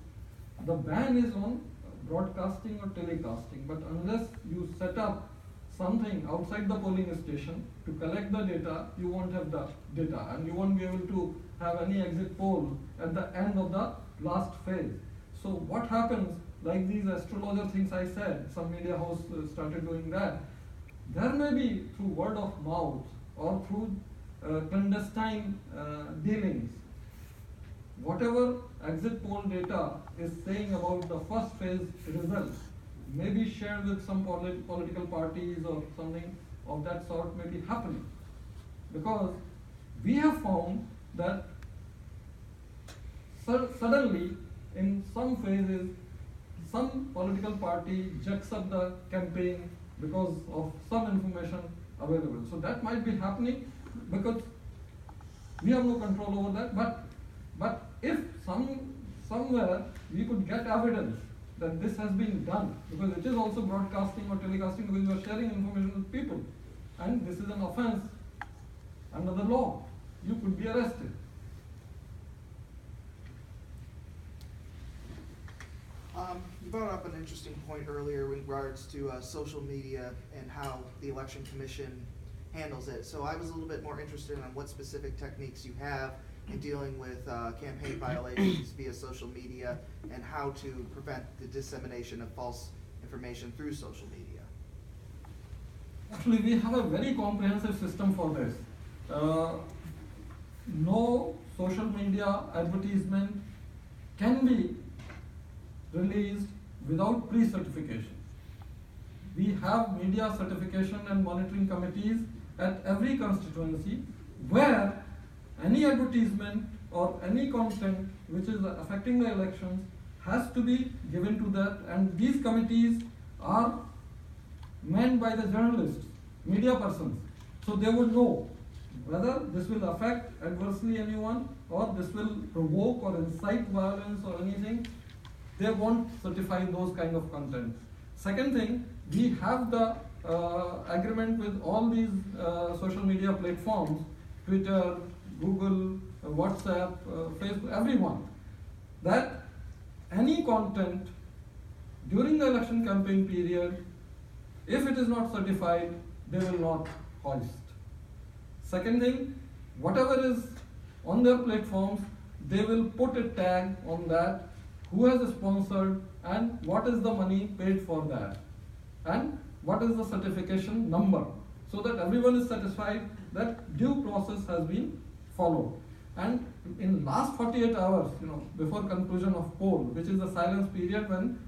the ban is on broadcasting or telecasting, but unless you set up something outside the polling station to collect the data, you won't have the data, and you won't be able to have any exit poll at the end of the last phase. So what happens, like these astrologer things I said, some media house started doing that, there may be through word of mouth or through clandestine dealings, whatever exit poll data is saying about the first phase results may be shared with some political parties or something of that sort may be happening. Because we have found that suddenly in some phases some political party jacks up the campaign because of some information available. So that might be happening because we have no control over that, but if somewhere we could get evidence that this has been done, because it is also broadcasting or telecasting, because you are sharing information with people, and this is an offense under the law, you could be arrested. You brought up an interesting point earlier in regards to social media and how the Election Commission handles it. So I was a little bit more interested in what specific techniques you have in dealing with campaign violations via social media and how to prevent the dissemination of false information through social media? Actually, we have a very comprehensive system for this. No social media advertisement can be released without pre-certification. We have media certification and monitoring committees at every constituency where any advertisement or any content which is affecting the elections has to be given to that, and these committees are manned by the journalists, media persons. So they would know whether this will affect adversely anyone or this will provoke or incite violence or anything. They won't certify those kind of content. Second thing, we have the agreement with all these social media platforms, Twitter, Google, WhatsApp, Facebook, everyone, that any content during the election campaign period, if it is not certified, they will not hoist. Second thing, whatever is on their platforms, they will put a tag on that, who has sponsored and what is the money paid for that, and what is the certification number, so that everyone is satisfied that due process has been followed. And in last 48 hours, before conclusion of poll, which is the silence period when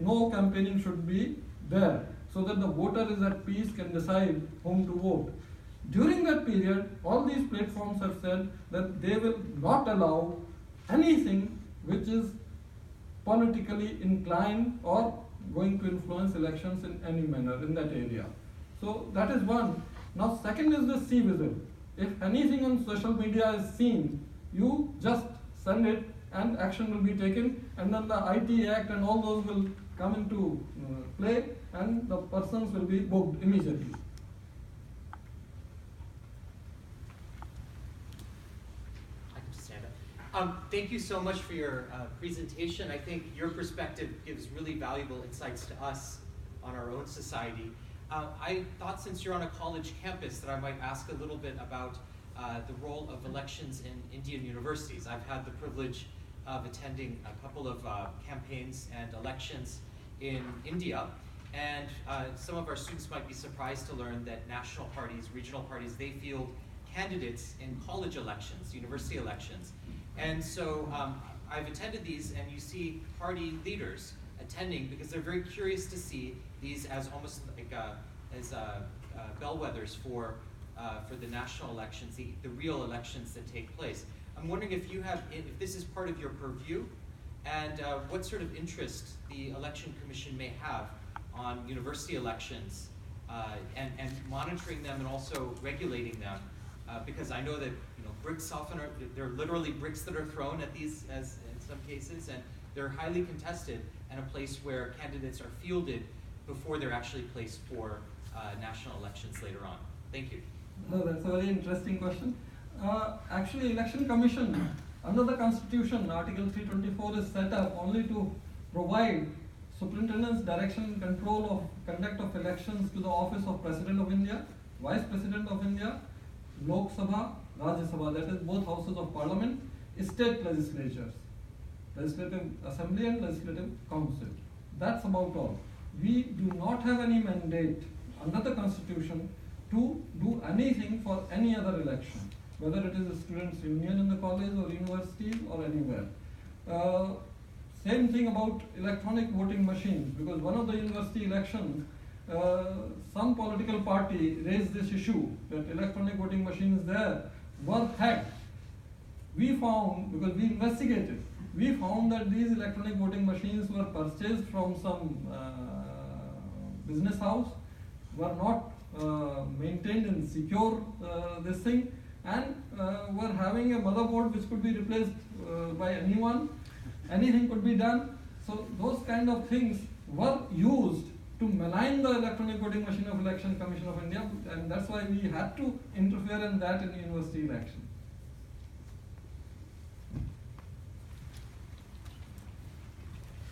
no campaigning should be there, so that the voter is at peace, can decide whom to vote. During that period, all these platforms have said that they will not allow anything which is politically inclined or going to influence elections in any manner in that area. So that is one. Now second is the see whistle. If anything on social media is seen, you just send it and action will be taken, and then the IT Act and all those will come into play and the persons will be booked immediately. I can just stand up. Thank you so much for your presentation. I think your perspective gives really valuable insights to us on our own society. I thought since you're on a college campus that I might ask a little bit about the role of elections in Indian universities. I've had the privilege of attending a couple of campaigns and elections in India, and some of our students might be surprised to learn that national parties, regional parties, they field candidates in college elections, university elections. And so I've attended these, and you see party leaders attending because they're very curious to see these as almost like bellwethers for the national elections, the real elections that take place. I'm wondering if this is part of your purview, and what sort of interest the Election Commission may have on university elections and monitoring them and also regulating them, because I know that bricks often they're literally bricks that are thrown at these, as in some cases, and they're highly contested, and a place where candidates are fielded before they're actually placed for national elections later on. Thank you. That's a very interesting question. Actually, Election Commission, under the Constitution, Article 324 is set up only to provide Superintendent's direction and control of conduct of elections to the office of President of India, Vice President of India, Lok Sabha, Rajya Sabha, that is both houses of parliament, state legislatures, Legislative Assembly and Legislative Council. That's about all. We do not have any mandate under the Constitution to do anything for any other election, whether it is a students' union in the college or universities or anywhere. Same thing about electronic voting machines, because one of the university elections, some political party raised this issue that electronic voting machines there were hacked. We found, because we investigated, we found that these electronic voting machines were purchased from some business house, were not maintained and secure this thing, and were having a motherboard which could be replaced by anyone. Anything could be done. So those kind of things were used to malign the electronic voting machine of Election Commission of India, and that's why we had to interfere in that in university election.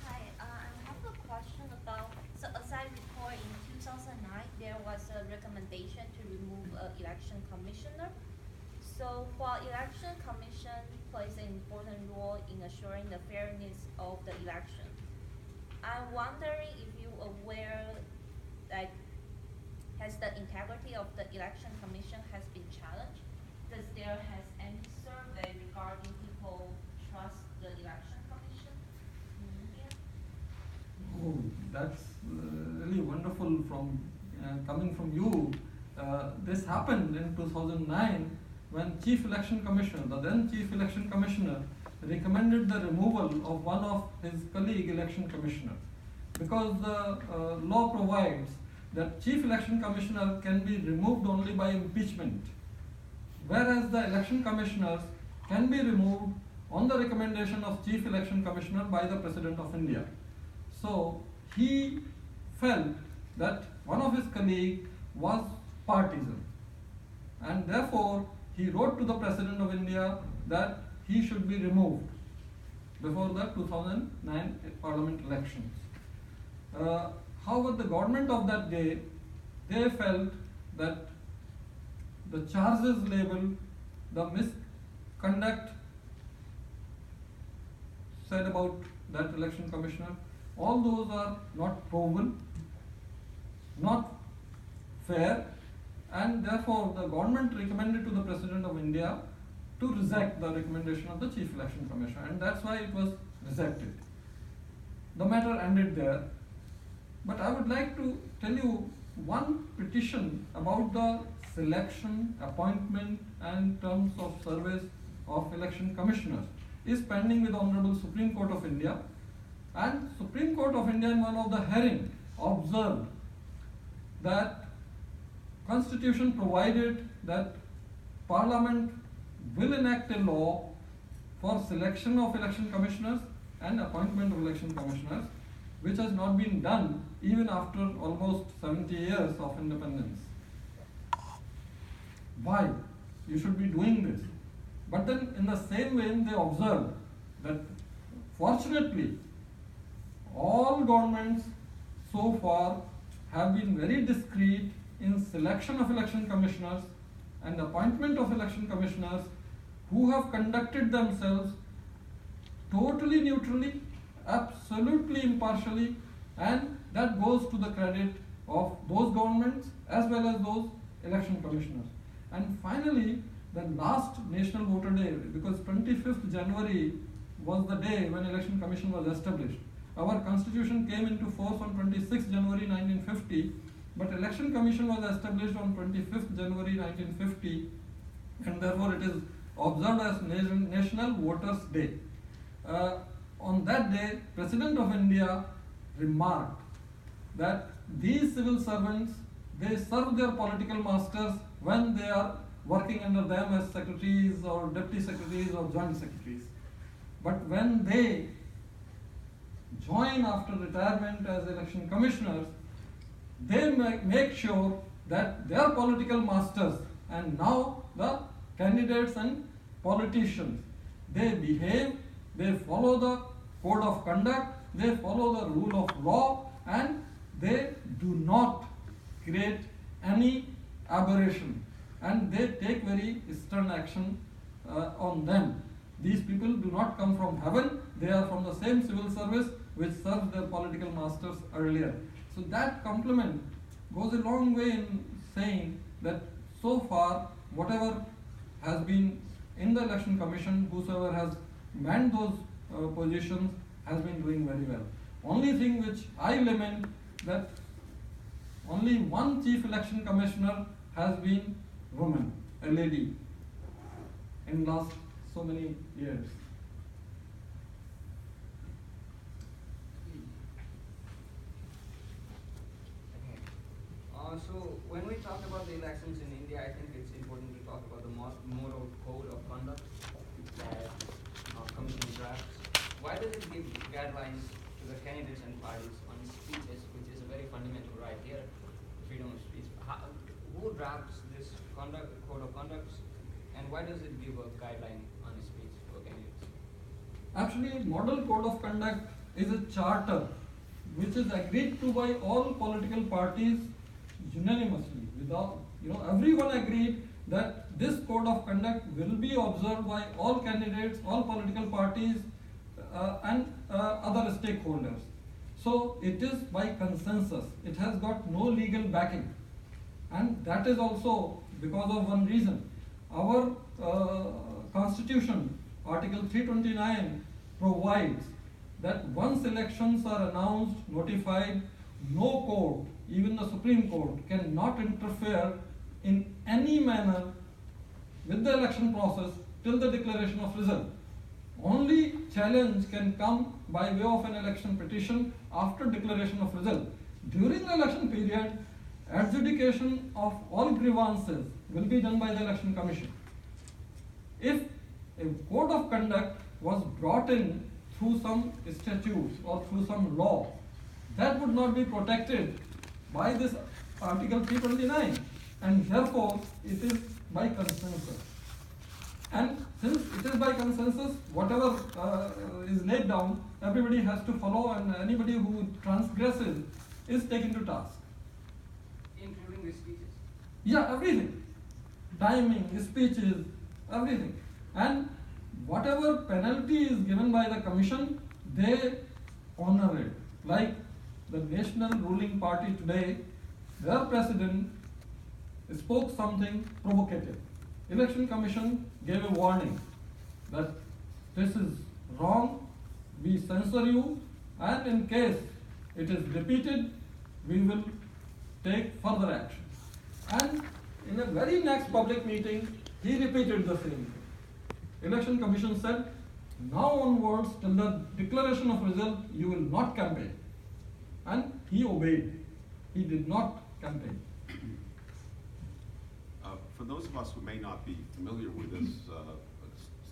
Hi, I have a question about, so as I recall in 2009, there was a recommendation to remove an election commissioner. So for election in assuring the fairness of the election. I'm wondering if you're aware, like, has the integrity of the election commission has been challenged? Does there has any survey regarding people trust the election commission in India? Oh, that's really wonderful from coming from you. This happened in 2009 when Chief Election Commissioner, the then Chief Election Commissioner, recommended the removal of one of his colleague election commissioners, because the law provides that Chief Election Commissioner can be removed only by impeachment, whereas the election commissioners can be removed on the recommendation of Chief Election Commissioner by the President of India. So he felt that one of his colleagues was partisan, and therefore he wrote to the President of India that he should be removed before the 2009 parliament elections. However, the government of that day, they felt that the charges labeled, the misconduct said about that election commissioner, all those are not proven, not fair, and therefore the government recommended to the President of India to reject the recommendation of the Chief Election Commissioner, and that's why it was rejected. The matter ended there. But I would like to tell you one petition about the selection, appointment and terms of service of election commissioners is pending with the Honorable Supreme Court of India, and Supreme Court of India in one of the hearing observed that Constitution provided that Parliament will enact a law for selection of election commissioners and appointment of election commissioners, which has not been done even after almost 70 years of independence. Why? You should be doing this. But then in the same way they observed that fortunately all governments so far have been very discreet in selection of election commissioners and appointment of election commissioners who have conducted themselves totally neutrally, absolutely impartially, and that goes to the credit of those governments as well as those election commissioners. And finally, the last National Voter Day, because 25th January was the day when Election Commission was established. Our Constitution came into force on 26th January 1950, but Election Commission was established on 25th January 1950, and therefore it is observed as National Voters Day. On that day, President of India remarked that these civil servants, they serve their political masters when they are working under them as secretaries or deputy secretaries or joint secretaries. But when they join after retirement as election commissioners, they make sure that their political masters and now the candidates and politicians, they behave, they follow the code of conduct, they follow the rule of law, and they do not create any aberration, and they take very stern action on them. These people do not come from heaven, they are from the same civil service which served their political masters earlier. So that compliment goes a long way in saying that so far, whatever has been in the election commission, whosoever has manned those positions has been doing very well. Only thing which I lament that only one chief election commissioner has been woman, a lady, in last so many years. So when we talk about the elections in India, I think it's important to talk about the moral code of conduct that commission drafts. Why does it give guidelines to the candidates and parties on speeches, which is a very fundamental right here, freedom of speech? Who drafts this code of conduct, and why does it give a guideline on speech for candidates? Actually, model code of conduct is a charter which is agreed to by all political parties unanimously. Without, everyone agreed that that this code of conduct will be observed by all candidates, all political parties, and other stakeholders. So it is by consensus. It has got no legal backing. And that is also because of one reason. Our Constitution, Article 329, provides that once elections are announced, notified, no court, even the Supreme Court, cannot interfere in any manner with the election process till the declaration of result. Only challenge can come by way of an election petition after declaration of result. During the election period, adjudication of all grievances will be done by the Election Commission. If a code of conduct was brought in through some statutes or through some law, that would not be protected by this Article 329, and therefore it is by consensus. And since it is by consensus, whatever is laid down, everybody has to follow, and anybody who transgresses is taken to task. Including the speeches? Yeah, everything. Timing, speeches, everything. And whatever penalty is given by the commission, they honor it. Like the national ruling party today, their president spoke something provocative. Election Commission gave a warning that this is wrong, we censor you, and in case it is repeated, we will take further action. And in a very next public meeting, he repeated the same thing. Election Commission said, now onwards, till the declaration of result, you will not campaign. And he obeyed. He did not campaign. For those of us who may not be familiar with this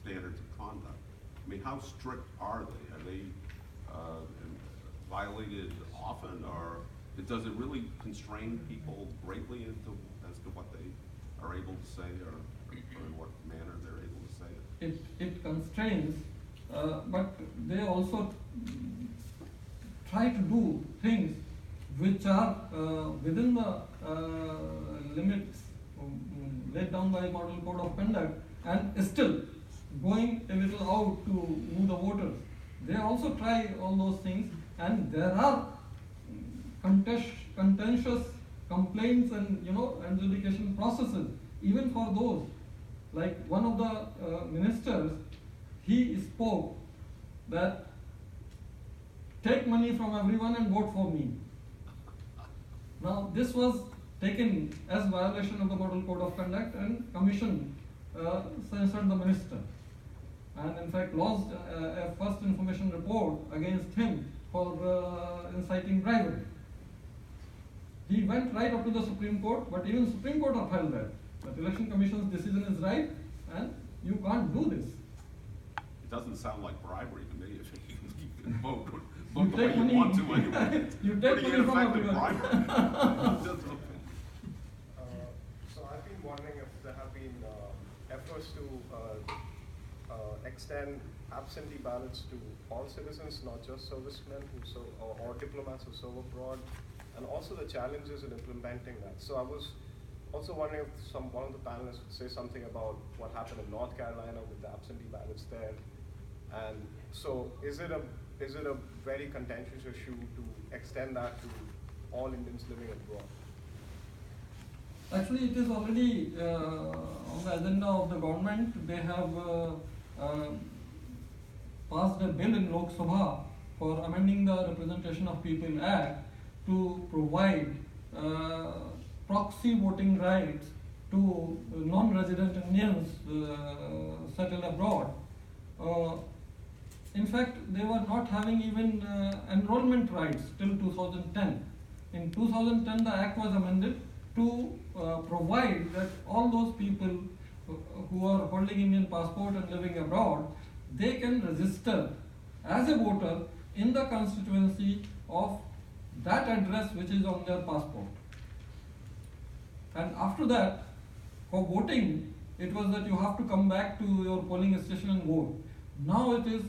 standards of conduct, I mean, how strict are they? Are they violated often, or does it really constrain people greatly as to what they are able to say, or in what manner they're able to say it? It constrains, but they also try to do things which are within the limits laid down by Model Code of Conduct, and still going a little out to move the voters. They also try all those things, and there are contentious complaints and adjudication processes even for those. Like one of the ministers, he spoke that take money from everyone and vote for me. Now this was taken as violation of the Model Code of Conduct, and Commission censored the minister, and in fact lodged a first information report against him for inciting bribery. He went right up to the Supreme Court, but even Supreme Court upheld that. But Election Commission's decision is right, and you can't do this. It doesn't sound like bribery to me. If you can vote You the way take you money. want to anyway. You take Pretty money from ineffective everyone. bribery. Just okay. So I've been wondering if there have been efforts to extend absentee ballots to all citizens, not just servicemen or diplomats who serve abroad, and also the challenges in implementing that. So I was also wondering if one of the panelists would say something about what happened in North Carolina with the absentee ballots there, and so is it a very contentious issue to extend that to all Indians living abroad? Actually, it is already on the agenda of the government. They have passed a bill in Lok Sabha for amending the Representation of People Act to provide proxy voting rights to non-resident Indians settled abroad. In fact, they were not having even enrollment rights till 2010. In 2010, the act was amended to provide that all those people who are holding Indian passport and living abroad, they can register as a voter in the constituency of that address which is on their passport. And after that, for voting, it was that you have to come back to your polling station and vote. Now it is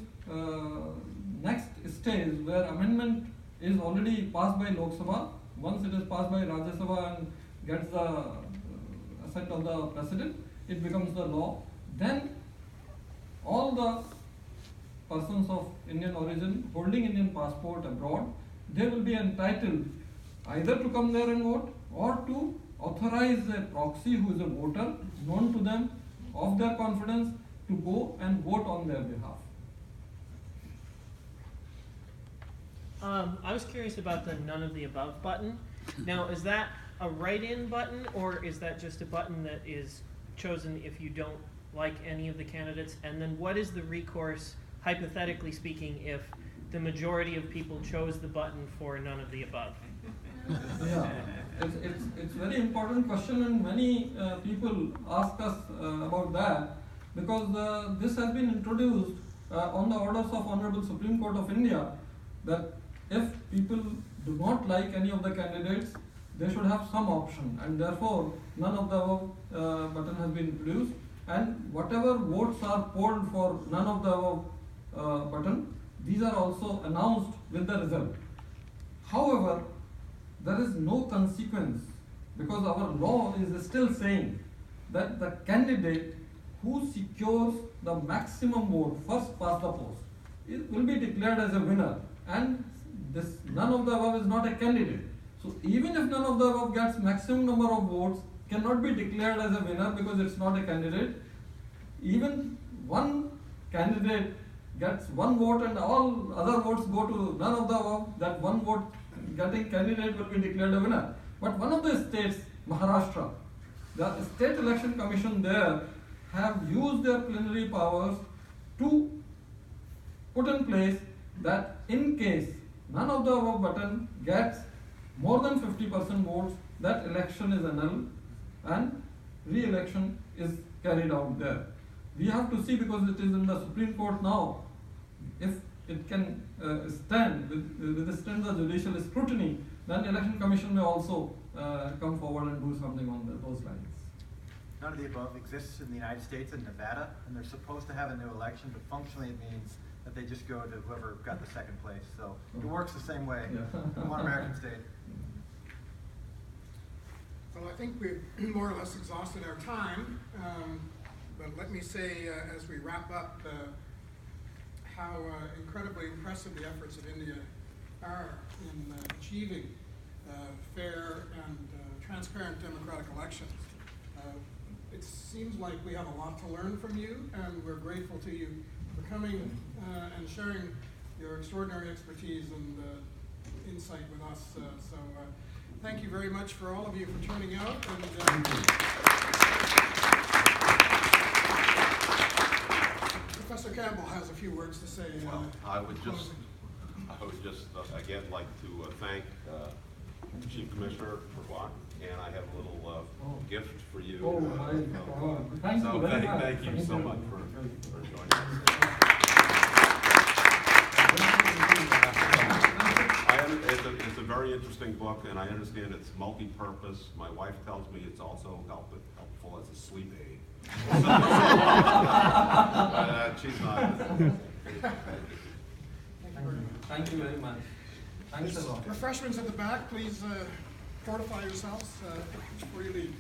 next stage where amendment is already passed by Lok Sabha. Once it is passed by Rajya Sabha and gets the assent of the President, it becomes the law, then all the persons of Indian origin holding Indian passport abroad, they will be entitled either to come there and vote or to authorize a proxy who is a voter known to them of their confidence to go and vote on their behalf. I was curious about the none of the above button. Now, is that a write-in button, or is that just a button that is chosen if you don't like any of the candidates? And then what is the recourse, hypothetically speaking, if the majority of people chose the button for none of the above? Yeah, it's very important question, and many people ask us about that, because this has been introduced on the orders of Honorable Supreme Court of India, that if people do not like any of the candidates, they should have some option, and therefore none of the above button has been introduced, and whatever votes are polled for none of the above button, these are also announced with the result. However, there is no consequence, because our law is still saying that the candidate who secures the maximum vote, first past the post, it will be declared as a winner, and this none of the above is not a candidate. So even if none of the above gets maximum number of votes, cannot be declared as a winner because it's not a candidate. Even one candidate gets one vote and all other votes go to none of the above, that one vote getting candidate will be declared a winner. But one of the states, Maharashtra, the State Election Commission there have used their plenary powers to put in place that in case none of the above button gets more than 50% votes, that election is annulled and re-election is carried out there. We have to see, because it is in the Supreme Court now, if it can withstand the judicial scrutiny, then Election Commission may also come forward and do something on those lines. None of the above exists in the United States and Nevada, and they're supposed to have a new election, but functionally it means that they just go to whoever got the second place. So it works the same way in one American state. Well, I think we've more or less exhausted our time, but let me say as we wrap up how incredibly impressive the efforts of India are in achieving fair and transparent democratic elections. It seems like we have a lot to learn from you, and we're grateful to you for coming and sharing your extraordinary expertise and insight with us. So thank you very much for all of you for turning out. And, Professor Campbell has a few words to say. Well, I would just again like to thank Chief Commissioner Rawat, and I have a little gift for you. Oh, my God. Thank you very much. Thank you so much for joining us. It's a very interesting book, and I understand it's multi-purpose. My wife tells me it's also helpful as a sleep aid. She's not. Thank you very much. Thanks a lot. Refreshments at the back, please fortify yourselves before you leave.